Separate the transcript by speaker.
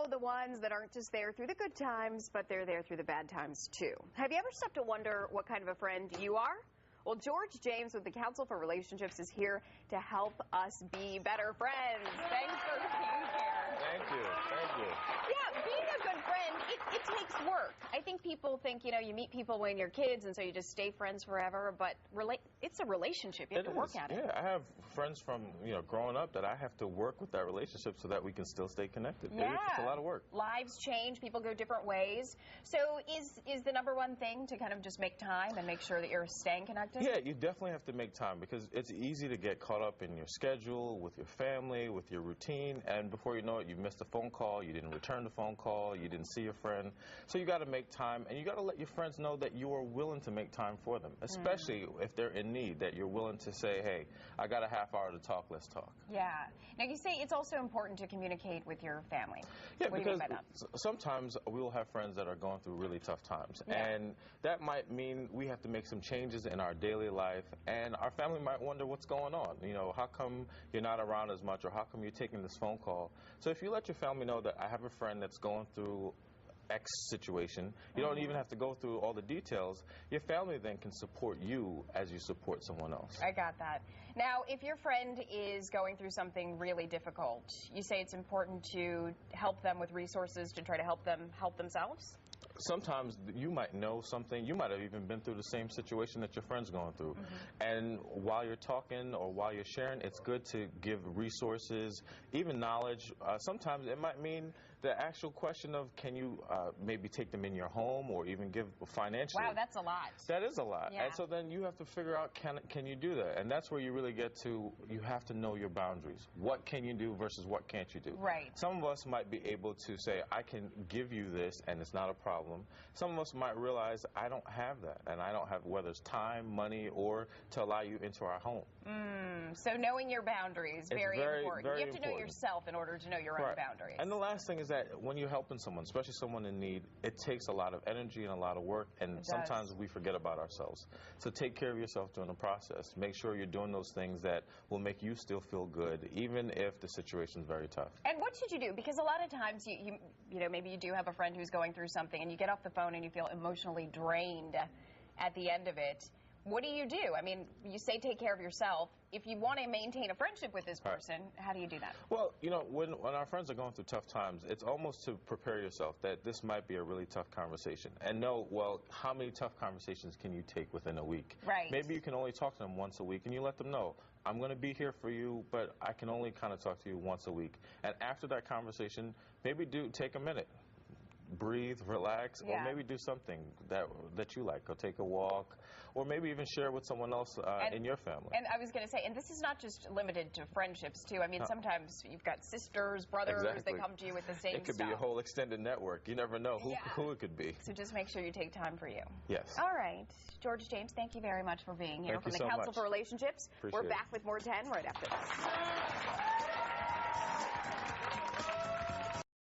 Speaker 1: know, the ones that aren't just there through the good times, but they're there through the bad times, too. Have you ever stopped to wonder what kind of a friend you are? Well, George James with the Council for Relationships is here to help us be better friends. Thanks for being here.
Speaker 2: Thank you. Thank you.
Speaker 1: Yeah, being a good friend, it takes work. I think people think, you meet people when you're kids, and so you just stay friends forever, but it's a relationship. You have to work at it.
Speaker 2: Yeah, I have friends from, growing up that I have to work with that relationship so that we can still stay connected.
Speaker 1: Yeah.
Speaker 2: It's a lot of work.
Speaker 1: Lives change. People go different ways. So is the number one thing to kind of just make time and make sure that you're staying connected?
Speaker 2: Yeah, you definitely have to make time because it's easy to get caught up in your schedule, with your family, with your routine, and before you know it, you missed a phone call, you didn't return the phone call, you didn't see your friend. So you got to make time, and you got to let your friends know that you are willing to make time for them, especially if they're in need, that you're willing to say, hey, I got a half hour to talk, let's talk.
Speaker 1: Yeah. Now, you say it's also important to communicate with your family.
Speaker 2: Yeah,
Speaker 1: what
Speaker 2: because
Speaker 1: do you mean by that?
Speaker 2: sometimes we will have friends that are going through really tough times, and that might mean we have to make some changes in our daily life, and our family might wonder what's going on. How come you're not around as much, or how come you're taking this phone call? So if you let your family know that I have a friend that's going through X situation, you don't even have to go through all the details. Your family then can support you as you support someone else.
Speaker 1: I got that. Now, if your friend is going through something really difficult, you say it's important to help them with resources to try to help them help themselves?
Speaker 2: Sometimes you might know something, you might have even been through the same situation that your friend's going through. And while you're talking or while you're sharing, it's good to give resources, even knowledge. Sometimes it might mean the actual question of can you maybe take them in your home or even give financially.
Speaker 1: Wow, that's a lot.
Speaker 2: That is a lot.
Speaker 1: Yeah.
Speaker 2: And so then you have to figure out can you do that? And that's where you really get to, you have to know your boundaries. What can you do versus what can't you do?
Speaker 1: Right.
Speaker 2: Some of us might be able to say, I can give you this and it's not a problem. Some of us might realize I don't have that, and I don't have whether it's time, money, or to allow you into our home.
Speaker 1: So knowing your boundaries, very important.
Speaker 2: Very
Speaker 1: you have to know yourself in order to know your own boundaries.
Speaker 2: And the last thing is that when you're helping someone, especially someone in need, it takes a lot of energy and a lot of work, and sometimes we forget about ourselves. So take care of yourself during the process. Make sure you're doing those things that will make you still feel good, even if the situation is very tough.
Speaker 1: And what should you do? Because a lot of times, you know, maybe you do have a friend who's going through something, and you get off the phone and you feel emotionally drained at the end of it. What do? I mean, you say take care of yourself. If you want to maintain a friendship with this person, how do you do that?
Speaker 2: Well, when our friends are going through tough times, it's almost to prepare yourself that this might be a really tough conversation. And know, well, how many tough conversations can you take within a week?
Speaker 1: Right.
Speaker 2: Maybe you can only talk to them once a week, and you let them know, I'm going to be here for you, but I can only kind of talk to you once a week. And after that conversation, maybe take a minute. Breathe, relax, or maybe do something that you like. Go take a walk, or maybe even share with someone else in your family.
Speaker 1: And I was going to say, and this is not just limited to friendships, too. I mean, sometimes you've got sisters, brothers that come to you with the same
Speaker 2: It could
Speaker 1: stuff.
Speaker 2: be a whole extended network. You never know who it could be.
Speaker 1: So just make sure you take time for you.
Speaker 2: Yes.
Speaker 1: All right. George James, thank you very much for being here.
Speaker 2: Thank you
Speaker 1: from the
Speaker 2: so
Speaker 1: Council
Speaker 2: much.
Speaker 1: for Relationships.
Speaker 2: Appreciate
Speaker 1: We're back with more 10 right after this.